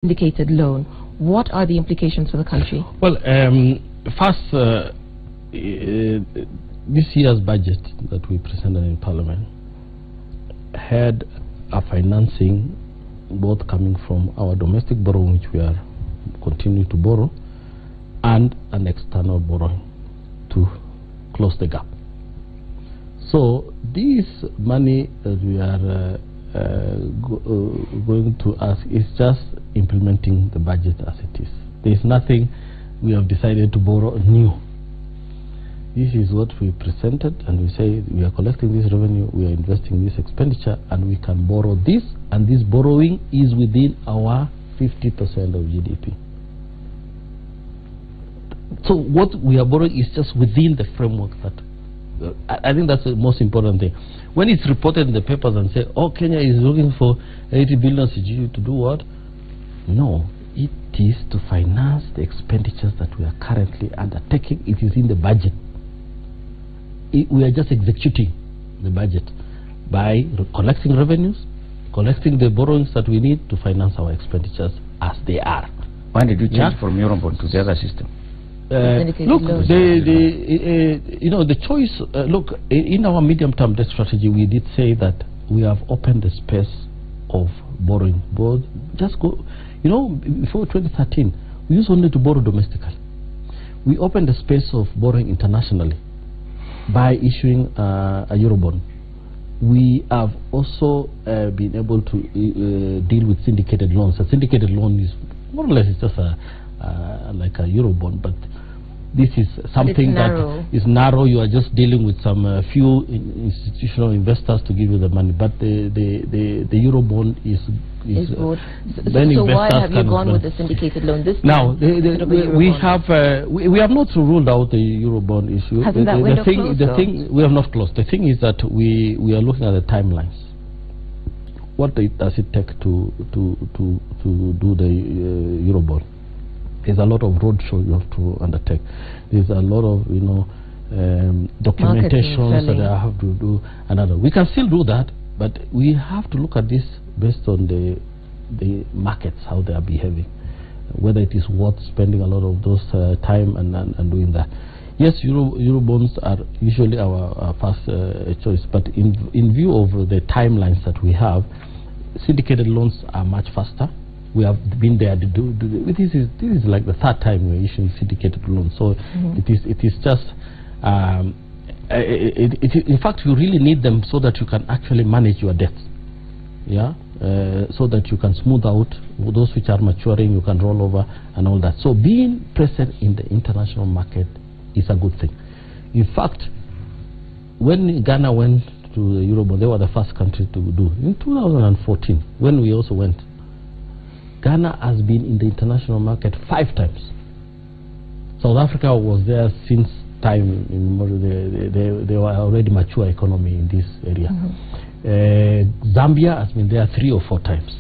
syndicated loan. What are the implications for the country? Well, first, this year's budget that we presented in Parliament had a financing both coming from our domestic borrowing, which we are continuing to borrow, and an external borrowing to close the gap. So this money that we are going to ask is just implementing the budget as it is. There is nothing we have decided to borrow new. This is what we presented, and we say we are collecting this revenue, we are investing this expenditure, and we can borrow this, and this borrowing is within our 50% of GDP. So what we are borrowing is just within the framework that I think that's the most important thing. When it's reported in the papers and say, oh, Kenya is looking for 80 billion to do what? No, it is to finance the expenditures that we are currently undertaking. It is in the budget. We are just executing the budget by collecting revenues, collecting the borrowings that we need to finance our expenditures as they are. Why did you change from Eurobond to the other system? Look, the choice. Look, in our medium-term debt strategy, we did say that we have opened the space of borrowing. Just go. Before 2013, we used only to borrow domestically. We opened the space of borrowing internationally by issuing a Eurobond. We have also been able to deal with syndicated loans. A syndicated loan is more or less just like a Eurobond, but this is something that is narrow. You are just dealing with some few institutional investors to give you the money, but the Eurobond is good. So why have you gone with the syndicated loan this time? Now we have not ruled out the Eurobond issue. Hasn't that window closed? The thing we have not closed. The thing is that we are looking at the timelines. What does it take to do the Eurobond? There's a lot of roadshow you have to undertake. There's a lot of documentations that I have to do. We can still do that, but we have to look at this based on the markets, how they are behaving, whether it is worth spending a lot of those time and doing that. Yes, Eurobonds are usually our first choice, but in view of the timelines that we have, syndicated loans are much faster. We have been there to do this is like the third time we're issuing syndicated loans. So it is just in fact you really need them so that you can actually manage your debts. Yeah, so that you can smooth out those which are maturing, you can roll over and all that. So being present in the international market is a good thing. In fact, when Ghana went to the Eurobond, they were the first country to do. In 2014, when we also went, Ghana has been in the international market 5 times. South Africa was there since time immemorial. They were already mature economy in this area. Zambia has been there 3 or 4 times.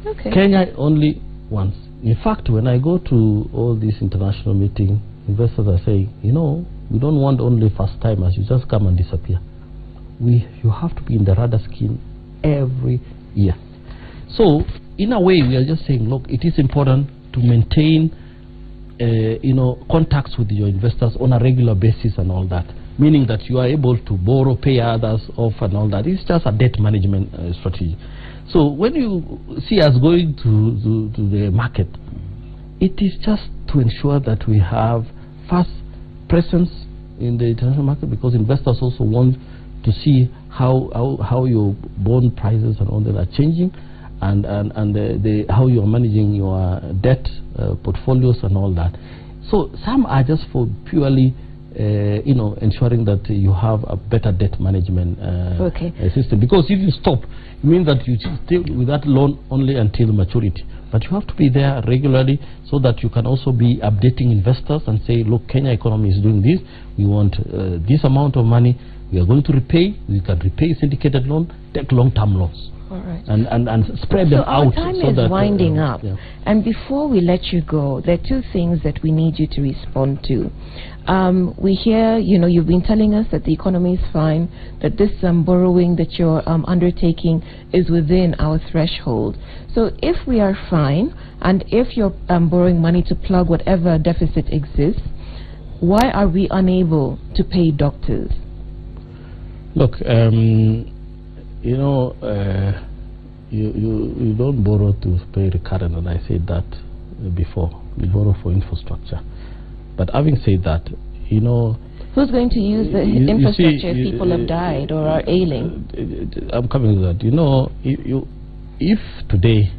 Okay. Kenya only once. In fact, when I go to all these international meetings, investors are saying, we don't want only first timers. You just come and disappear. You have to be in the radar screen every year. So in a way, we are just saying, look, it is important to maintain, contacts with your investors on a regular basis and all that, meaning that you are able to borrow, pay others off and all that. It's just a debt management strategy. So when you see us going to the market, it is just to ensure that we have fast presence in the international market, because investors also want to see how your bond prices and all that are changing, and how you are managing your debt portfolios and all that. So some are just for purely ensuring that you have a better debt management system. Because if you stop, it means that you stay with that loan only until maturity. But you have to be there regularly so that you can also be updating investors and say, look, Kenya economy is doing this. We want this amount of money. We are going to repay. We can repay syndicated loan, take long-term loans. All right. And spread them out. Our time is winding up. Yeah. And before we let you go, there are two things that we need you to respond to. We hear, you've been telling us that the economy is fine, that this borrowing that you're undertaking is within our threshold. So if we are fine, and if you're borrowing money to plug whatever deficit exists, why are we unable to pay doctors? Look, you don't borrow to pay recurrent, and I said that before. You borrow for infrastructure. But having said that, who's going to use the infrastructure if people have died or are ailing? I'm coming to that. If today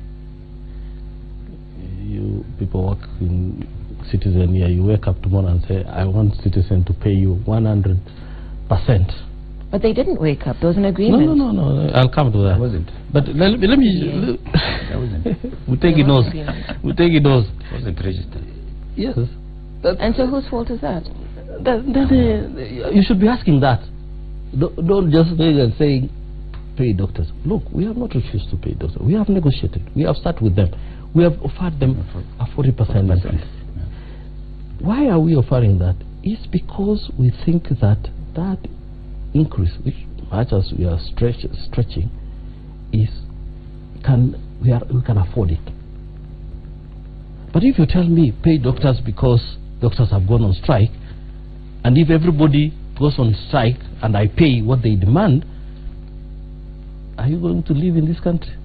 you people work in Citizen here, you wake up tomorrow and say, I want Citizen to pay you 100%. But they didn't wake up. There was an agreement. No. I'll come to that. I wasn't. But let me. I wasn't. We take it those. We take it those. It wasn't registered. Yes. And so whose fault is that? You should be asking that. Don't just say pay doctors. Look, we have not refused to pay doctors. We have negotiated. We have sat with them. We have offered them a 40% increase. Yeah. Why are we offering that? It's because we think that increase, which much as we are stretching, we can afford it. But if you tell me pay doctors because doctors have gone on strike, and if everybody goes on strike and I pay what they demand, are you going to live in this country?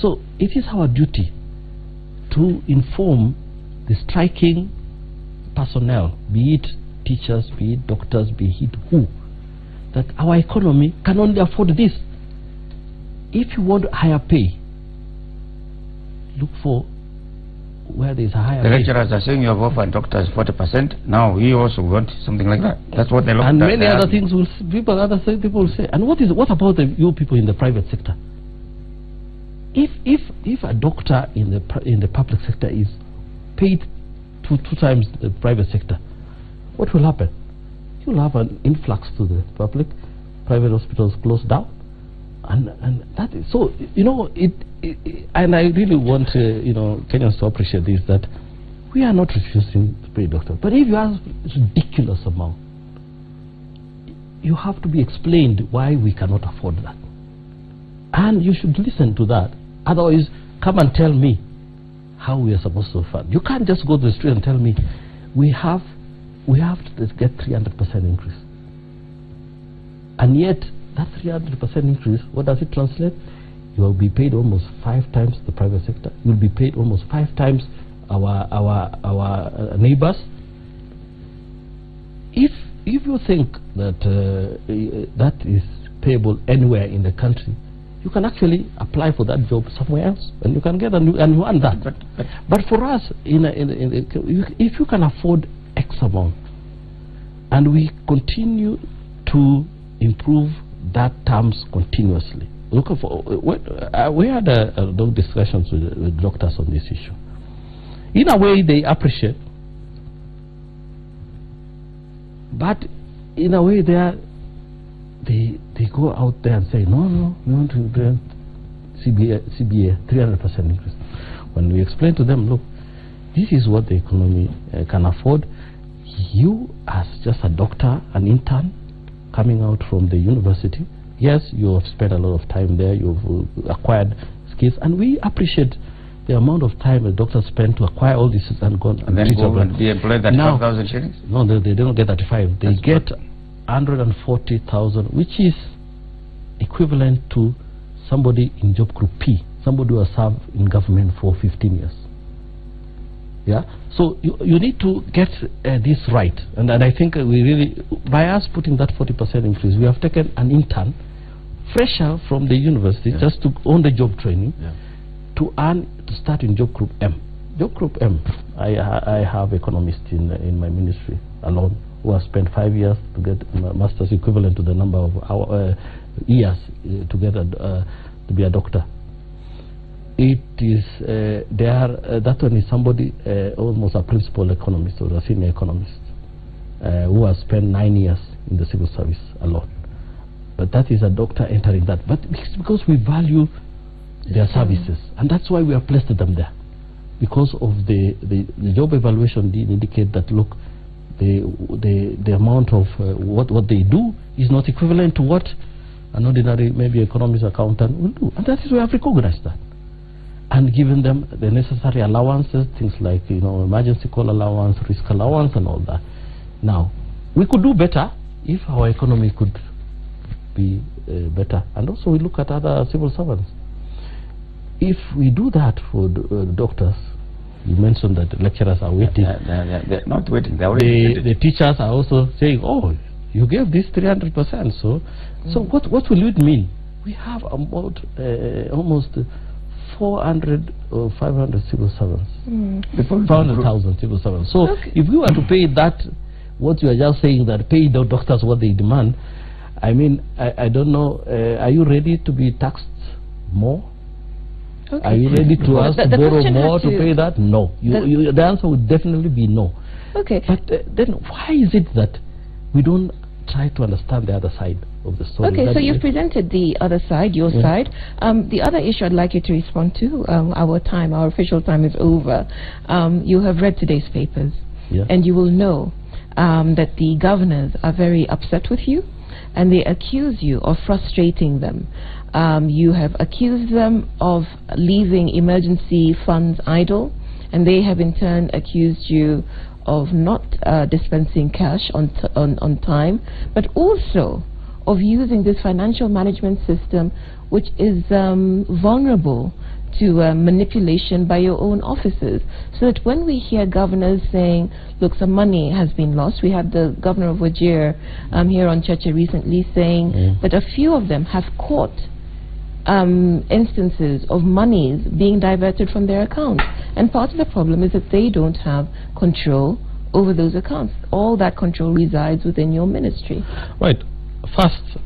So it is our duty to inform the striking personnel, be it teachers, be it doctors, be it who, that our economy can only afford this. If you want higher pay, look for where there is a higher pay. The lecturers are saying you have offered doctors 40%. Now we also want something like that. That's what they look at. And many other things people will say. And what about you people in the private sector? If a doctor in the public sector is paid two times the private sector, what will happen? You'll have an influx to the public. Private hospitals close down, and that is so. And I really want Kenyans to appreciate this, that we are not refusing to pay doctors. But if you ask ridiculous amount, you have to be explained why we cannot afford that, and you should listen to that. Otherwise, come and tell me how we are supposed to fund. You can't just go to the street and tell me we have to get 300% increase. And yet, that 300% increase, what does it translate? You will be paid almost 5 times the private sector. You will be paid almost 5 times our neighbors. If you think that that is payable anywhere in the country, you can actually apply for that job somewhere else, and you can get and you earn that. But for us, if you can afford X amount, and we continue to improve that terms continuously. Look for we had those discussions with doctors on this issue. In a way, they appreciate, but in a way, they go out there and say, no, we want to grant CBA 300% increase. When we explain to them, look, this is what the economy can afford. You, as just a doctor, an intern, coming out from the university, yes, you have spent a lot of time there, you've acquired skills, and we appreciate the amount of time a doctor spent to acquire all this and gone and then go and be employed at 5,000 shillings? No, they don't get 35. They get 140,000, which is equivalent to somebody in job group P, somebody who has served in government for 15 years. Yeah, so you need to get this right, and I think we really, by us putting that 40% increase, we have taken an intern, fresher from the university, just to own the job training, to start in job group M. Job group M, I have economists in my ministry alone who have spent 5 years to get a master's equivalent to the number of years to get to be a doctor. It is that one is somebody almost a principal economist or a senior economist who has spent 9 years in the civil service alone. But that is a doctor entering that. But it's because we value their services, and that's why we have placed them there. Because of the job evaluation did indicate that, look, the amount of what they do is not equivalent to what an ordinary, maybe economist accountant will do. And that is why we have recognized that. And given them the necessary allowances, things like, you know, emergency call allowance, risk allowance, and all that. Now, we could do better if our economy could be better. And also we look at other civil servants. If we do that for doctors, you mentioned that the lecturers are waiting. They're not waiting. They're already the teachers are also saying, oh, you gave this 300%. So what will it mean? We have about almost 400 or 500 civil servants. 400,000 civil servants. So if we were to pay that, what you are just saying, that pay the doctors what they demand, I mean, I don't know, are you ready to be taxed more? Okay. Are you ready to ask to borrow more to pay that? No. The answer would definitely be no. Okay. But then why is it that we don't try to understand the other side of the story? Okay, so you've presented the other side, your side. The other issue I'd like you to respond to, our official time is over. You have read today's papers, and you will know that the governors are very upset with you, and they accuse you of frustrating them. You have accused them of leaving emergency funds idle, and they have in turn accused you of not dispensing cash on time, but also of using this financial management system which is vulnerable to manipulation by your own officers. So that when we hear governors saying, look, some money has been lost, we had the governor of Wajir here on Cheche recently saying that a few of them have caught instances of monies being diverted from their accounts. And part of the problem is that they don't have control over those accounts. All that control resides within your ministry. Right. First,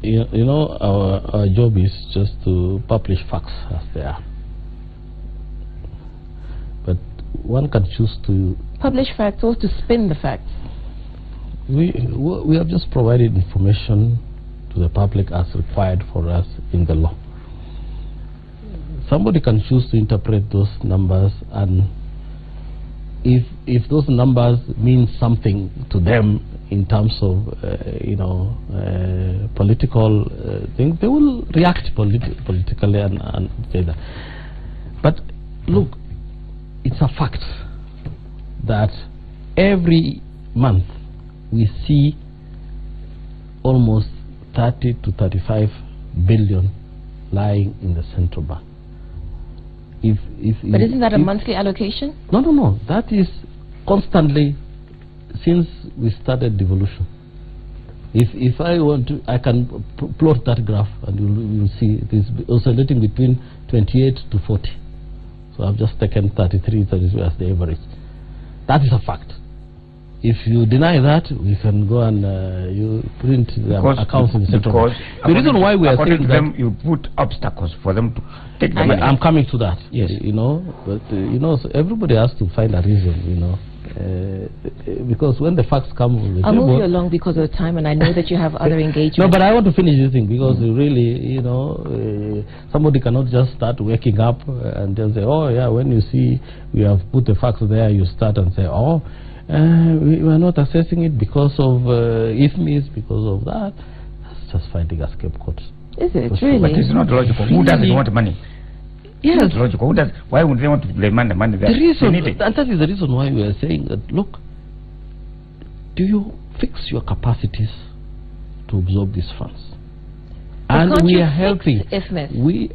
you know, our job is just to publish facts as they are. But one can choose to publish facts or to spin the facts. We have just provided information to the public as required for us in the law. Somebody can choose to interpret those numbers, and if those numbers mean something to them in terms of political things, they will react politically and say that. But look, it's a fact that every month we see almost 30 to 35 billion lying in the central bank. But isn't that a monthly allocation? No. That is constantly since we started devolution. If I want to, I can plot that graph, and you'll see it is oscillating between 28 to 40. So I've just taken 33, 32 as the average. That is a fact. If you deny that, we can go and you print the accounts in the central bank. The reason why we are saying that, you put obstacles for them to take the money. I'm coming to that. Yes, you know, but so everybody has to find a reason, you know. Because when the facts come on the I'll table, move you along because of time, and I know that you have other engagements. No, but I want to finish this thing because really, you know, somebody cannot just start waking up and just say, oh yeah, when you see we have put the facts there, you start and say, oh, we are not assessing it because of IFMIS, because of that. That's just finding a scapegoat. Is it really? But it's not logical. Who doesn't want money? Yes. It's not logical. Why would they want to blame the money there? The reason, and that is the reason why we are saying that, look, do you fix your capacities to absorb these funds? But and we are helping. IFMIS? We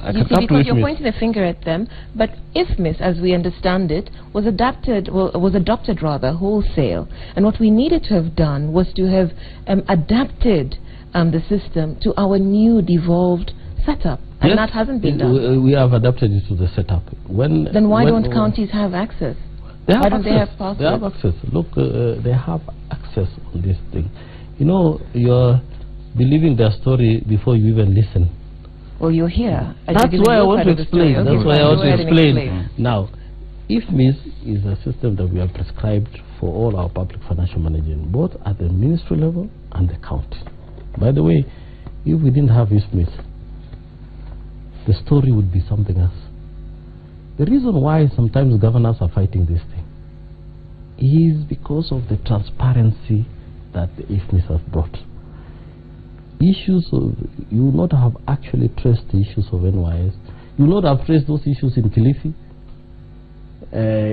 you see, because you're pointing the finger at them, but IFMIS, as we understand it, was adopted wholesale. And what we needed to have done was to have adapted the system to our new devolved setup. And yes, that hasn't been done. We have adapted it to the setup. Then why don't counties have access? Why don't they have passwords? They have access. Look, they have access on this thing. You know, you're believing their story before you even listen. Well, you're here. That's why I want to explain. Okay. That's why I want to explain. Now, IFMIS is a system that we have prescribed for all our public financial management, both at the ministry level and and the county. By the way, if we didn't have IFMIS, the story would be something else. The reason why sometimes governors are fighting this thing is because of the transparency that the IFMIS has brought. Issues of, you would not have actually traced the issues of NYS. You would not have traced those issues in Kilifi,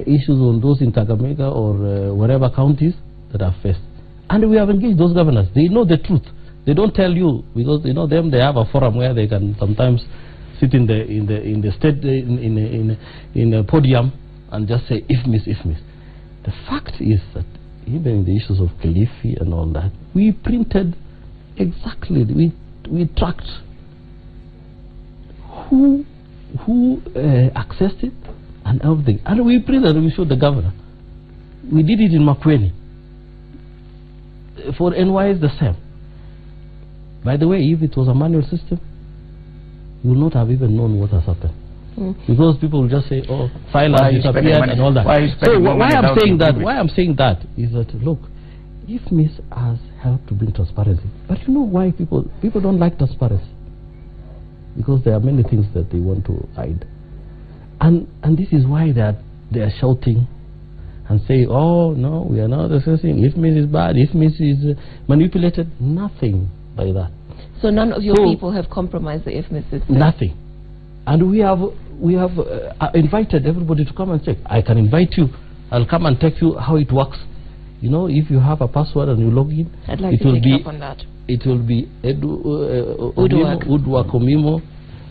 issues on those in Kakamega or whatever counties that are faced. And we have engaged those governors. They know the truth. They don't tell you because you know them. They have a forum where they can sometimes sit in the state in a podium and just say IFMIS. The fact is that even in the issues of Kilifi and all that, we printed exactly. We tracked who accessed it and everything, and we printed and we showed the governor. We did it in Makueni. For NYS the same. By the way, if it was a manual system, you would not have even known what has happened. Because people will just say, oh, file has disappeared and all that. So why I'm saying that is that, look, IFMIS has helped to bring transparency. But you know why people don't like transparency? Because there are many things that they want to hide. And this is why they are shouting and say, oh, no, we are not discussing IFMIS is bad, IFMIS is manipulated. Nothing like that. So none of your people have compromised the IFMIS system? Nothing. And we have invited everybody to come and check. I can invite you. I'll come and take you how it works. You know, if you have a password and you log in, I'd like to take up on that. It will be Udwa Komimo,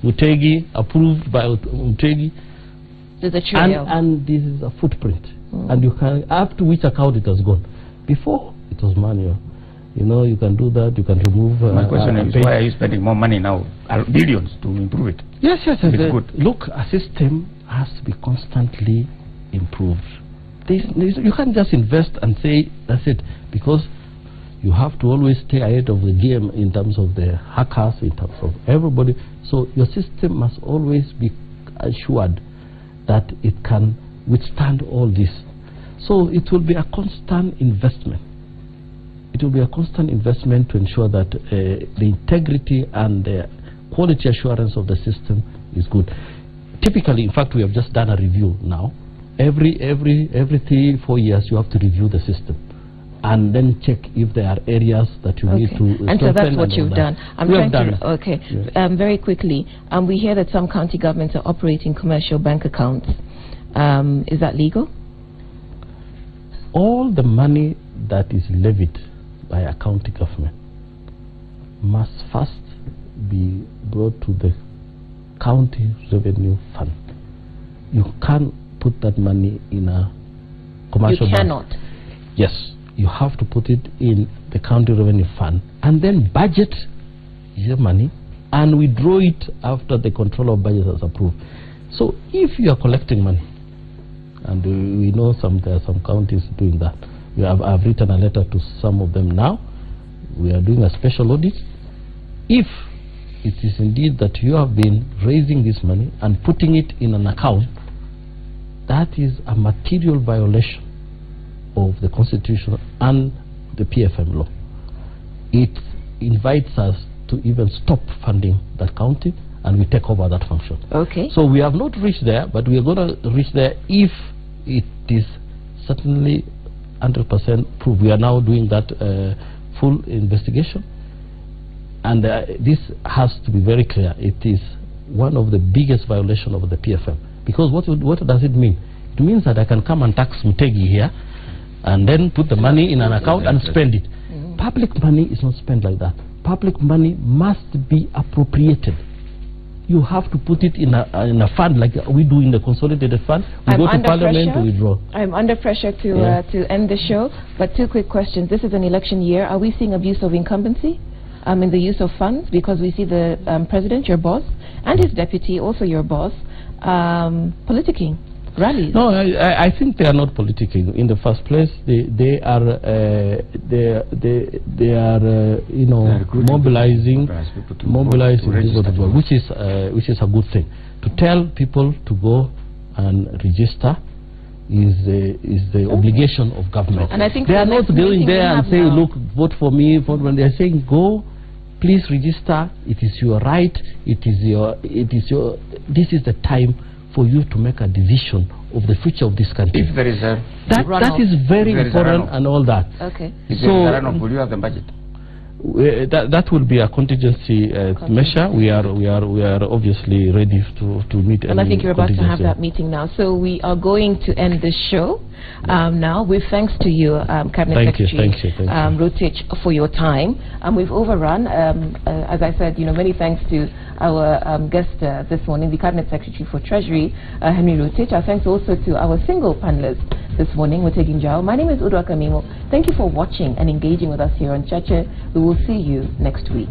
Mutegi, approved by Mutegi. There's a trail. And this is a footprint. And you can, up to which account it has gone. Before, it was manual. You know, you can do that, you can remove... My question is, why are you spending more money now, billions, to improve it? Yes. It's good. Look, a system has to be constantly improved. You can't just invest and say, that's it, because you have to always stay ahead of the game in terms of the hackers, in terms of everybody. So your system must always be assured that it can withstand all this. So it will be a constant investment. It will be a constant investment to ensure that the integrity and the quality assurance of the system is good. Typically, in fact, we have just done a review now. Every 3-4 years, you have to review the system and then check if there are areas that you need to strengthen. And so that's what you've done. Okay. Yeah. Very quickly, we hear that some county governments are operating commercial bank accounts. Is that legal? All the money that is levied by a county government must first be brought to the county revenue fund. You can't put that money in a commercial bank. You cannot. Yes, you have to put it in the county revenue fund and then budget your money and withdraw it after the control of budget is approved. So if you are collecting money, and we know there are some counties doing that. I've written a letter to some of them now. We are doing a special audit. If it is indeed that you have been raising this money and putting it in an account, that is a material violation of the Constitution and the PFM law. It invites us to even stop funding that county and we take over that function. Okay. So we have not reached there, but we are going to reach there if it is certainly 100% proved. We are now doing that full investigation, and this has to be very clear. It is one of the biggest violations of the PFM, because what does it mean? It means that I can come and tax Mutegi here and then put the money in an account and spend it. Public money is not spent like that. Public money must be appropriated. You have to put it in a fund like we do in the consolidated fund. We go to Parliament to withdraw. I'm under pressure to end the show, but 2 quick questions. This is an election year. Are we seeing abuse of incumbency in the use of funds? Because we see the president, your boss, and his deputy, also your boss, politicking rallies. No, I think they are not politicking. In the first place, they are mobilizing people, which is a good thing. To tell people to go and register is the obligation of government. And I think they are not going there and say, look, vote for me, vote for me. They are saying, go, please register. It is your right. This is the time for you to make a decision of the future of this country. If there is a that is very important and all that. Okay. If there is a runoff, will you have the budget? That will be a contingency measure. We are obviously ready to meet. And I think you're about to have that meeting now. So we are going to end this show now. With thanks to you, Cabinet Secretary Rotich, for your time. We've overrun. As I said, many thanks to our guest this morning, the Cabinet Secretary for Treasury, Henry Rotich. Our thanks also to our single panelists this morning, Wetegi Njau. My name is Udo Akamimo. Thank you for watching and engaging with us here on Cheche. We will see you next week.